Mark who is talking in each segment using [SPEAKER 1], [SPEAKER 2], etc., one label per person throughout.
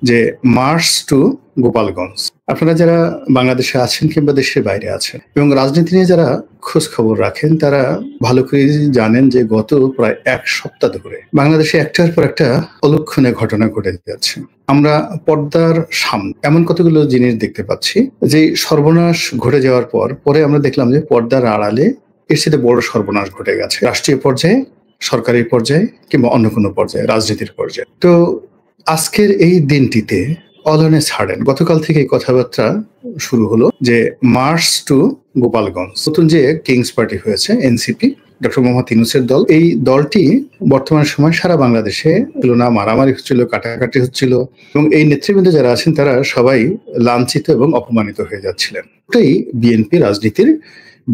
[SPEAKER 1] যে March two Gopalganj. আপনারা যারা বাংলাদেশে আছেন কিংবা দেশের বাইরে আছেন এবং রাজনীতি নিয়ে যারা খোঁজ খবর রাখেন তারা ভালো করে জানেন যে গত প্রায় এক সপ্তাহ ধরে বাংলাদেশে একটার পর একটা অলক্ষণীয় ঘটনা ঘটে যাচ্ছে। আমরা পর্দার সামনে এমন কতগুলো জিনিস দেখতে পাচ্ছি যে সর্বনাশ ঘটে যাওয়ার পরে আমরা দেখলাম যে পর্দার আড়ালে এর সাথে বড় সর্বনাশ ঘটে গেছে রাষ্ট্রীয় পর্যায়ে, সরকারি পর্যায়ে কিংবা অন্য কোনো পর্যায়ে, রাজনীতির পর্যায়ে। তো আজকের এই দিনটিতে অলনে ছাড়েন গতকাল থেকে কথাবার্তা শুরু হলো যে মার্চ টু গোপালগঞ্জ। নতুন যে কিংস পার্টি হয়েছে এনসিপি, ডক্টর মোহাম্মদ ইউনূসের দল, এই দলটি বর্তমান সময় সারা বাংলাদেশে তুলনা মারামারি হচ্ছিল, কাটাকাটি হচ্ছিল এবং এই নেতৃবৃন্দ যারা আছেন তারা সবাই লাঞ্ছিত এবং অপমানিত হয়ে যাচ্ছিলেন। ওটাই বিএনপি রাজনীতির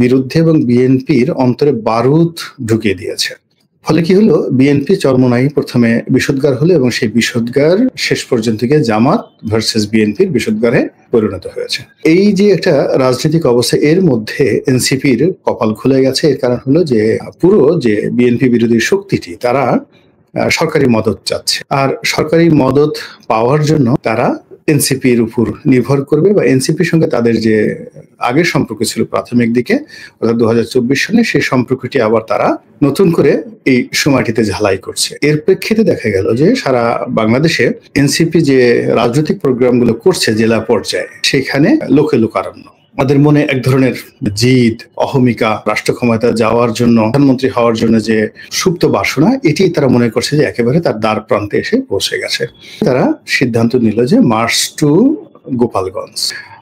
[SPEAKER 1] বিরুদ্ধে এবং বিএনপির অন্তরে বারুদ ঢুকিয়ে দিয়েছে। ফলে কি হলো, বিএনপি চরমোনাই প্রথমে বিষোদ্গার হলো এবং সেই বিষোদ্গার শেষ পর্যন্ত গিয়ে জামাত ভার্সেস বিএনপির বিষোদ্গারে পরিণত হয়েছে। এই যে একটা রাজনৈতিক অবস্থা, এর মধ্যে এনসিপির কপাল খুলে গেছে। এর কারণ হলো যে পুরো যে বিএনপি বিরোধী শক্তিটি তারা সরকারি মদত চাচ্ছে, আর সরকারি মদত পাওয়ার জন্য তারা এনসিপির উপর নির্ভর করবে বা এনসিপির সঙ্গে তাদের যে আগের সম্পর্ক ছিল প্রাথমিক দিকে অর্থাৎ 2024 সালে, সেই সম্পর্কটি আবার তারা নতুন করে এই সময়টিতে ঝালাই করছে। এর প্রেক্ষিতে দেখা গেল যে সারা বাংলাদেশে এনসিপি যে রাজনৈতিক প্রোগ্রামগুলো করছে জেলা পর্যায়ে, সেখানে লোকে লোকারণ্য। আমাদের মনে এক ধরনের জিদ, অহমিকা, রাষ্ট্র ক্ষমতা যাওয়ার জন্য, প্রধানমন্ত্রী হওয়ার জন্য যে সুপ্ত বাসনা, এটি তারা মনে করছে যে একেবারে তার দ্বার প্রান্তে এসে পৌঁছে গেছে। তারা সিদ্ধান্ত নিল যে মার্চ টু গোপালগঞ্জ।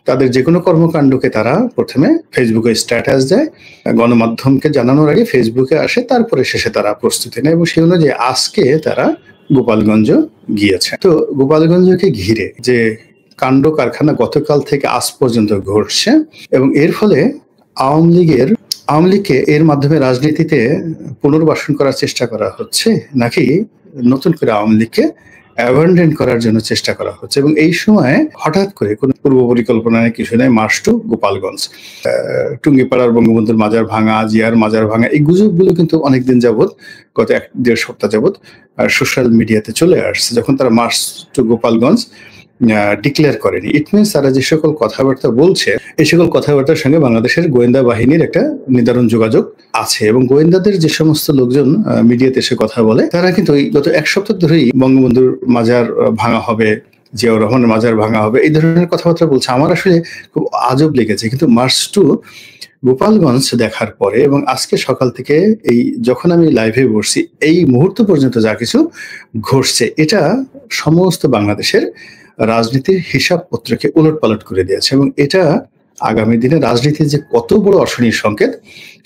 [SPEAKER 1] তাদের যে কোনো কর্মকাণ্ডকে তারা প্রথমে ফেসবুকে স্ট্যাটাস দেয়, গণমাধ্যমকে জানানোর আগে ফেসবুকে আসে, তারপরে শেষে তারা প্রস্তুতি নেয় এবং সেই অনুযায়ী আজকে তারা গোপালগঞ্জ গিয়েছে। তো গোপালগঞ্জকে ঘিরে যে কাণ্ড কারখানা গতকাল থেকে আজ পর্যন্ত ঘটছে এবং এর ফলে আওয়ামী লীগকে এর মাধ্যমে রাজনীতিতে পুনর্বাসন করার চেষ্টা করা হচ্ছে নাকি নতুন করে আওয়ামী লীগকে অ্যাবান্ডন করার জন্য চেষ্টা করা হচ্ছে। এবং এই সময় হঠাৎ করে কোনো পূর্ব পরিকল্পনা নেই, কিছু নেই, মার্চ টু গোপালগঞ্জ। টুঙ্গিপাড়ার বঙ্গবন্ধুর মাজার ভাঙা, জিয়ার মাজার ভাঙা, এই গুজবগুলো কিন্তু অনেকদিন যাবৎ, গত 1-1.5 সপ্তাহ যাবৎ সোশ্যাল মিডিয়াতে চলে আসছে। যখন তারা মার্চ টু গোপালগঞ্জ ডিক্লেয়ার করেনি, ইট মিনস তারা যে সকল কথাবার্তা বলছে এই সকল কথাবার্তার সঙ্গে বাংলাদেশের গোয়েন্দা বাহিনীর একটা নিদারুণ যোগাযোগ আছে এবং গোয়েন্দাদের যে সমস্ত লোকজন মিডিয়াতে এসে কথা বলে তারা কিন্তু গত 1 সপ্তাহ ধরেই বঙ্গবন্ধুর মাজার ভাঙা হবে, জিয়াউর রহমানের মাজার ভাঙা হবে, এই ধরনের কথাবার্তা বলছে। আমার আসলে খুব আজব লেগেছে। কিন্তু মার্চ টু গোপালগঞ্জ দেখার পরে এবং আজকে সকাল থেকে এই যখন আমি লাইভে বসছি এই মুহূর্ত পর্যন্ত যা কিছু ঘটছে, এটা সমস্ত বাংলাদেশের রাজনীতির হিসাবপত্রকে উলটপালট করে দিয়েছে এবং এটা আগামী দিনে রাজনীতির যে কত বড় অশনির সংকেত,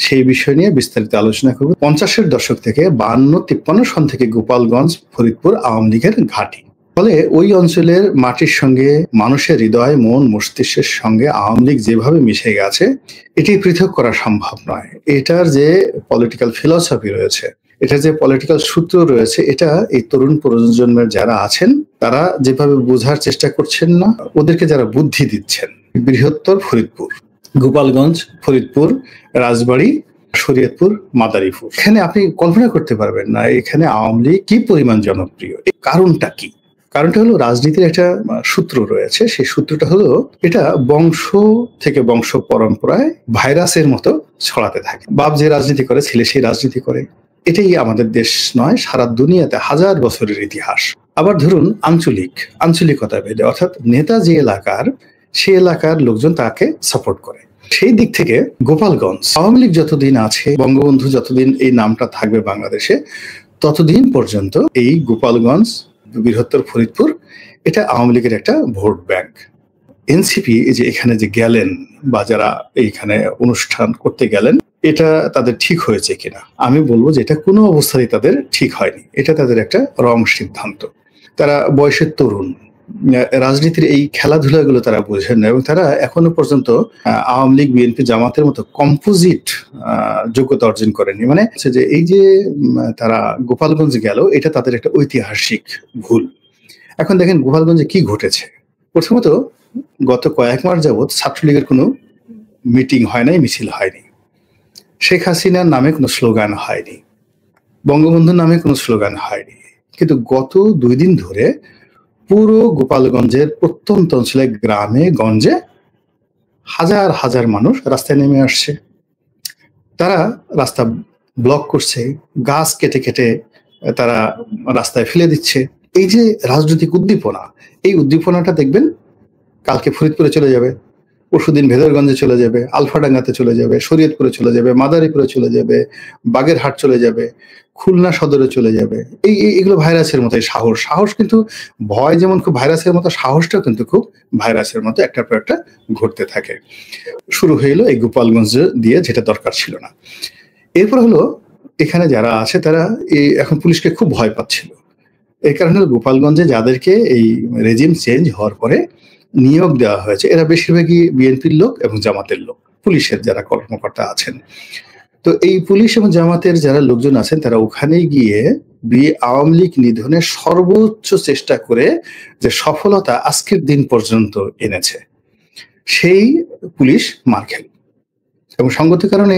[SPEAKER 1] সেই বিষয় নিয়ে বিস্তারিত আলোচনা করব। 50-এর দশক থেকে 52-53 সন থেকে গোপালগঞ্জ ফরিদপুর আওয়ামী লীগের ঘাঁটি। ফলে ওই অঞ্চলের মাটির সঙ্গে মানুষের হৃদয়, মন, মস্তিষ্কের সঙ্গে আওয়ামী লীগ যেভাবে মিশে গেছে, এটি পৃথক করা সম্ভব নয়। এটার যে পলিটিক্যাল ফিলসফি রয়েছে, এটা যে পলিটিক্যাল সূত্র রয়েছে, এটা এই তরুণ প্রজন্মের যারা আছেন তারা যেভাবে বোঝার চেষ্টা করছেন না, ওদেরকে যারা বুদ্ধি দিচ্ছেন। বৃহত্তর ফরিদপুর, গোপালগঞ্জ, ফরিদপুর, রাজবাড়ী, শরীয়তপুর, মাদারীপুর, এখানে আপনি কল্পনা করতে পারবেন না এখানে আওয়ামী লীগ কি পরিমাণ জনপ্রিয়। এই কারণটা কি? কারণটা হলো রাজনীতির একটা সূত্র রয়েছে, সেই সূত্রটা হলো এটা বংশ থেকে বংশ পরম্পরায় ভাইরাসের মতো ছড়াতে থাকে। বাপ যে রাজনীতি করে ছেলে সেই রাজনীতি করে। এটাই আমাদের দেশ নয়, সারা দুনিয়াতে হাজার বছরের ইতিহাস। আবার ধরুন আঞ্চলিকতা ভেদে, অর্থাৎ নেতা যে এলাকার, সেই এলাকার লোকজন তাকে সাপোর্ট করে। সেই দিক থেকে গোপালগঞ্জ, আওয়ামী লীগ যতদিন আছে, বঙ্গবন্ধু যতদিন এই নামটা থাকবে বাংলাদেশে, ততদিন পর্যন্ত এই গোপালগঞ্জ, বৃহত্তর ফরিদপুর, এটা আওয়ামী লীগের একটা ভোট ব্যাংক। এনসিপি যে এখানে যে গেলেন বা যারা এইখানে অনুষ্ঠান করতে গেলেন, এটা তাদের ঠিক হয়েছে কিনা? আমি বলবো যে এটা কোনো অবস্থাতেই তাদের ঠিক হয়নি। এটা তাদের একটা রং সিদ্ধান্ত। তারা বয়সের তরুণ, রাজনীতির এই খেলাধুলাগুলো তারা বোঝেন না এবং তারা এখনো পর্যন্ত আওয়ামী লীগ, বিএনপি, জামাতের মতো কম্পোজিট যোগ্যতা অর্জন করেনি। মানে যে এই যে তারা গোপালগঞ্জ গেল, এটা তাদের একটা ঐতিহাসিক ভুল। এখন দেখেন গোপালগঞ্জে কি ঘটেছে। প্রথমত গত কয়েক মাস যাবৎ ছাত্রলীগের কোনো মিটিং হয় নাই, মিছিল হয়নি। শেখ হাসিনার নামে কোনো স্লোগান হয়নি, বঙ্গবন্ধুর নামে কোনো স্লোগান হয়নি। কিন্তু গত 2 দিন ধরে পুরো গোপালগঞ্জের প্রত্যন্ত অঞ্চলে গ্রামে গঞ্জে হাজার হাজার মানুষ রাস্তায় নেমে আসছে। তারা রাস্তা ব্লক করছে, গাছ কেটে কেটে তারা রাস্তায় ফেলে দিচ্ছে। এই যে রাজনৈতিক উদ্দীপনা, এই উদ্দীপনাটা দেখবেন কালকে ফরিদপুরে চলে যাবে, পরশুদিন ভেদরগঞ্জে চলে যাবে, আলফাডাঙ্গাতে চলে যাবে, শরীয়তপুরে চলে যাবে, মাদারীপুরে চলে যাবে, বাগেরহাট চলে যাবে, খুলনা সদরে চলে যাবে। এগুলো ভাইরাসের মতো। সাহস কিন্তু ভয় যেমন খুব ভাইরাসের মতো, সাহসটাও কিন্তু খুব ভাইরাসের মতো একটার পর একটা ঘটতে থাকে। শুরু হয়ে এলো এই গোপালগঞ্জ দিয়ে, যেটা দরকার ছিল না। এরপর হলো এখানে যারা আছে তারা এখন পুলিশকে খুব ভয় পাচ্ছিল। এই কারণে গোপালগঞ্জে যাদেরকে এই রেজিম চেঞ্জ হওয়ার পরে নিয়োগ দেওয়া হয়েছে, এরা বেশিরভাগই বিএনপির লোক এবং জামাতের লোক, পুলিশের যারা কর্মকর্তা আছেন। তো এই পুলিশ এবং জামাতের যারা লোকজন আছেন তারা ওখানে গিয়ে আওয়ামী লীগ নিধনের সর্বোচ্চ চেষ্টা করে যে সফলতা আজকের দিন পর্যন্ত এনেছে, সেই পুলিশ মার খেল। এবং সঙ্গত কারণে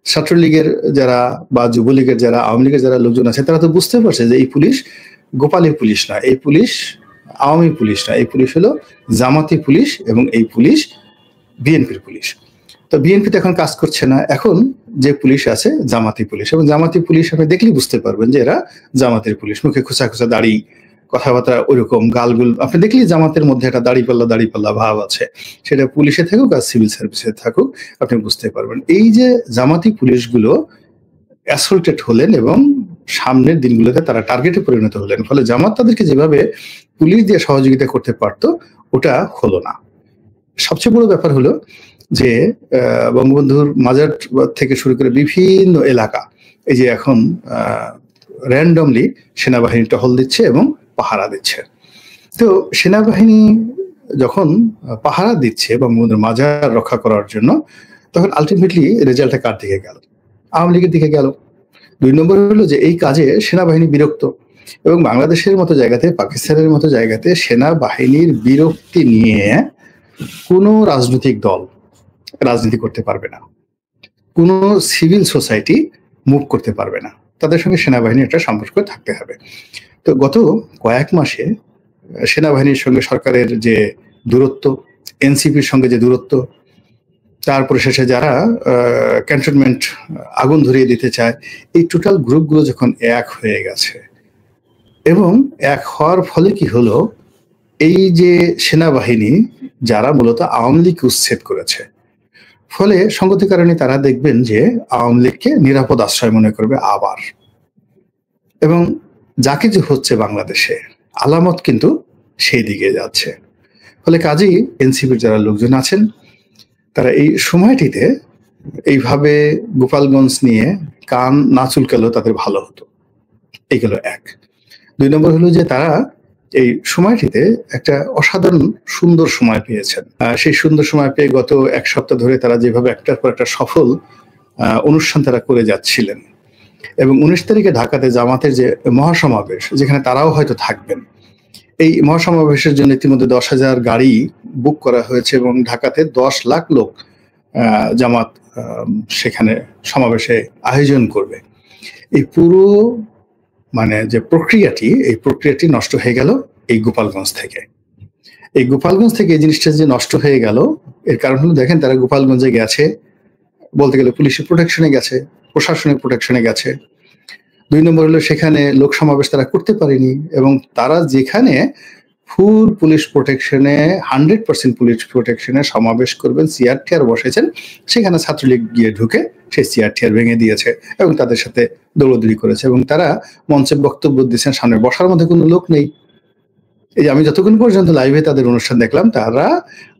[SPEAKER 1] ছাত্রলীগের যারা বা যুবলীগের যারা, আওয়ামী লীগের যারা লোকজন আছে তারা তো বুঝতে পারছে যে এই পুলিশ গোপালী পুলিশ না, এই পুলিশ আওয়ামী পুলিশ না, এই পুলিশ হলো জামাতি পুলিশ এবং এই পুলিশ বিএনপির পুলিশ। তো বিএনপিতে এখন কাজ করছে না, এখন যে পুলিশ আছে জামাতি পুলিশ। এবং জামাতি পুলিশ আপনি দেখলেই বুঝতে পারবেন যে এরা জামাতের পুলিশ। মুখে খোঁচা খোঁচা দাড়ি, কথাবার্তা ওইরকম, গালগুল আপনি দেখলেই জামাতের মধ্যে একটা দাড়িপাল্লা ভাব আছে। সেটা পুলিশে থাকুক আর সিভিল সার্ভিসে থাকুক, আপনি বুঝতে পারবেন। এই যে জামাতি পুলিশগুলো অ্যাসল্টেড হলেন এবং সামনের দিনগুলোতে তারা টার্গেটে পরিণত হলেন। ফলে জামাত তাদেরকে যেভাবে পুলিশ দিয়ে সহযোগিতা করতে পারতো ওটা হলো না। সবচেয়ে বড় ব্যাপার হলো যে বঙ্গবন্ধুর মাজার থেকে শুরু করে বিভিন্ন এলাকা এই যে এখন র্যান্ডমলি সেনাবাহিনী টহল দিচ্ছে এবং পাহারা দিচ্ছে। তো সেনাবাহিনী যখন পাহারা দিচ্ছে বঙ্গবন্ধুর মাজার রক্ষা করার জন্য, তখন আলটিমেটলি রেজাল্টটা কার দিকে গেল? আওয়ামী লীগের দিকে গেল। 2 নম্বর হলো যে এই কাজে সেনাবাহিনী বিরক্ত, এবং বাংলাদেশের মতো জায়গাতে, পাকিস্তানের মতো জায়গাতে সেনাবাহিনীর বিরক্তি নিয়ে কোনো রাজনৈতিক দল রাজনীতি করতে পারবে না, কোনো সিভিল সোসাইটি মুভ করতে পারবে না, তাদের সঙ্গে সেনাবাহিনীর একটা সম্পর্ক থাকতে হবে। তো গত কয়েক মাসে সেনাবাহিনীর সঙ্গে সরকারের যে দূরত্ব, এনসিপির সঙ্গে যে দূরত্ব, তারপরে শেষে যারা ক্যান্টনমেন্ট আগুন ধরিয়ে দিতে চায়, এই টোটাল গ্রুপগুলো যখন এক হয়ে গেছে, এবং এক হওয়ার ফলে কি হলো, এই যে সেনাবাহিনী যারা মূলত আওয়ামী লীগকে উচ্ছেদ করেছে, ফলে সঙ্গতি কারণে তারা দেখবেন যে আওয়ামী লীগকে নিরাপদ আশ্রয় মনে করবে আবার। এবং যা কিছু হচ্ছে বাংলাদেশে আলামত কিন্তু সেই দিকে যাচ্ছে। ফলে কাজেই এনসিপির যারা লোকজন আছেন তারা এই সময়টিতে এইভাবে গোপালগঞ্জ নিয়ে কান না চুলকালো তাদের ভালো হতো। এইগুলো এক। 2 নম্বর হলো যে তারা এই সময়টিতে একটা অসাধারণ সুন্দর সময় পেয়েছেন। সেই সুন্দর সময় পেয়ে গত 1 সপ্তাহ ধরে তারা যেভাবে একটার পর একটা সফল অনুষ্ঠান তারা করে যাচ্ছিলেন, এবং 19 তারিখে ঢাকাতে জামাতের যে মহাসমাবেশ, যেখানে তারাও হয়তো থাকবেন, এই মহাসমাবেশের জন্য ইতিমধ্যে 10,000 গাড়ি বুক করা হয়েছে এবং ঢাকাতে 10 লাখ লোক জামাত সেখানে সমাবেশে আয়োজন করবে। এই পুরো মানে যে প্রক্রিয়াটি, এই প্রক্রিয়াটি নষ্ট হয়ে গেল এই গোপালগঞ্জ থেকে। এই গোপালগঞ্জ থেকে এই জিনিসটা যে নষ্ট হয়ে গেল, এর কারণ হলো দেখেন তারা গোপালগঞ্জে গেছে, বলতে গেলে পুলিশের প্রোটেকশনে গেছে, প্রশাসনিক প্রোটেকশনে গেছে। 2 নম্বর হলো সেখানে লোক সমাবেশ তারা করতে পারেনি, এবং তারা যেখানে ফুল পুলিশ প্রোটেকশনে 100% পুলিশ প্রোটেকশনে সমাবেশ করবেন, সিআরটিআর বসেছেন, সেখানে ছাত্রলীগ গিয়ে ঢুকে সেই সিআরটিআর ভেঙে দিয়েছে এবং তাদের সাথে দৌড়দৌড়ি করেছে, এবং তারা মঞ্চে বক্তব্য দিচ্ছেন, সামনে বসার মধ্যে কোনো লোক নেই। এই যে আমি যতক্ষণ পর্যন্ত লাইভে তাদের অনুষ্ঠান দেখলাম, তারা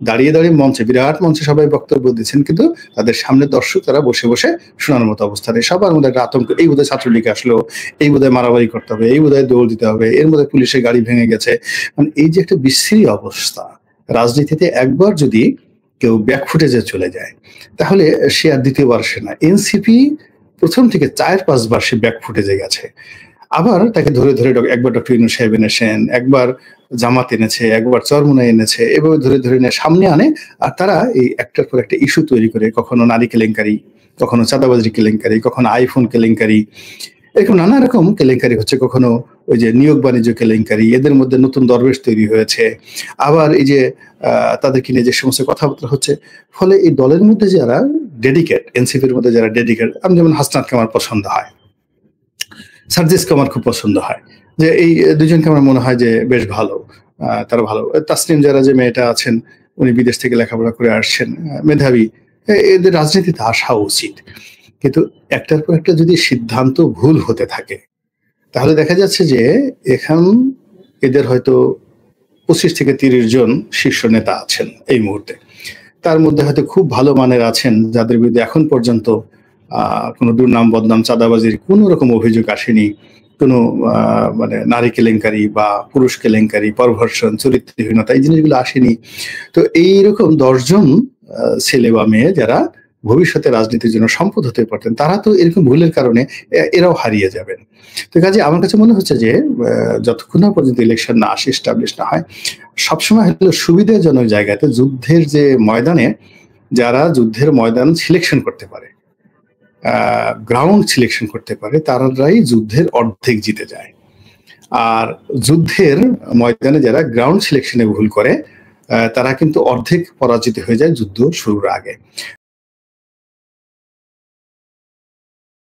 [SPEAKER 1] দাঁড়িয়ে দাঁড়িয়ে মঞ্চে, বিরাট মঞ্চে সবাই বক্তব্য দিচ্ছেন, কিন্তু তাদের সামনে দর্শক তারা বসে বসে শোনার মতো অবস্থা নেই। সবার মধ্যে একটা আতঙ্ক, এই বোধহয় ছাত্রলীগ আসলো, এই বোধহয় মারামারি করতে হবে, এই বোধহয় দৌড় দিতে হবে, এর মধ্যে পুলিশের গাড়ি ভেঙে গেছে। মানে এই যে একটা বিশ্রী অবস্থা, রাজনীতিতে একবার যদি কেউ ব্যাকফুটেজে চলে যায় তাহলে সে আর দ্বিতীয়বার সে না। এনসিপি প্রথম থেকে 4-5 বার সে ব্যাকফুটেজে গেছে, আবার তাকে ধরে ধরে একবার ডক্টর ইউনূস সাহেব এনেছেন, একবার জামাত এনেছে, একবার চরমোনাই এনেছে, এভাবে ধরে ধরে নিয়ে সামনে আনে, আর তারা এই একটার পর একটা ইস্যু তৈরি করে, কখনো নারী কেলেঙ্কারি, কখনো চাঁদাবাজি কেলেঙ্কারি, কখনো আইফোন কেলেঙ্কারি, এরকম নানা রকম কেলেঙ্কারি হচ্ছে। কখনো ওই যে নিয়োগ বাণিজ্য কেলেঙ্কারি, এদের মধ্যে নতুন দরবেশ তৈরি হয়েছে। আবার এই যে তাদেরকে নিয়ে যে সমস্ত কথাবার্তা হচ্ছে, ফলে এই দলের মধ্যে যারা ডেডিকেট, এনসিপির মধ্যে যারা ডেডিকেট, আমি যেমন হাসনাতকে আমার পছন্দ হয়, সার্জিসকে আমার খুব পছন্দ হয়, যে এই দুজনকে আমার মনে হয় যে বেশ ভালো, তারা ভালো। তাসনিম যারা যে মেয়েটা আছেন, উনি বিদেশ থেকে লেখাপড়া করে আসছেন, মেধাবী, এদের রাজনীতিতে আসা উচিত। কিন্তু একটার পর একটা যদি সিদ্ধান্ত ভুল হতে থাকে, তাহলে দেখা যাচ্ছে যে এখন এদের হয়তো 25 থেকে 30 জন শীর্ষ নেতা আছেন এই মুহূর্তে। তার মধ্যে হয়তো খুব ভালো মানের আছেন যাদের বিরুদ্ধে এখন পর্যন্ত কোনো দুর্নাম, বদনাম, চাঁদাবাজির কোনো রকম অভিযোগ আসেনি। কোনো মানে নারী কেলেঙ্কারি বা পুরুষ কেলেঙ্কারি, পারভার্সন, চরিত্রহীনতা, এই জিনিসগুলো আসেনি। তো এইরকম ১০ জন ছেলে বা মেয়ে যারা ভবিষ্যতে রাজনীতির জন্য সম্পদ হতে পারতেন, তারা তো এরকম ভুলের কারণে এরাও হারিয়ে যাবেন। তো কাজে আমার কাছে মনে হচ্ছে যে যতক্ষণ না পর্যন্ত ইলেকশন না আসে, এস্টাবলিশ না হয়, সবসময় হলো সুবিধাজনক জায়গাতে যুদ্ধের যে ময়দানে যারা যুদ্ধের ময়দান সিলেকশন করতে পারে, গ্রাউন্ড সিলেকশন করতে পারে, তারাই যুদ্ধের অর্ধেক জিতে যায়। আর যুদ্ধের ময়দানে যারা গ্রাউন্ড সিলেকশনে ভুল করে, তারা কিন্তু অর্ধেক পরাজিত হয়ে যায় যুদ্ধ শুরুর আগে।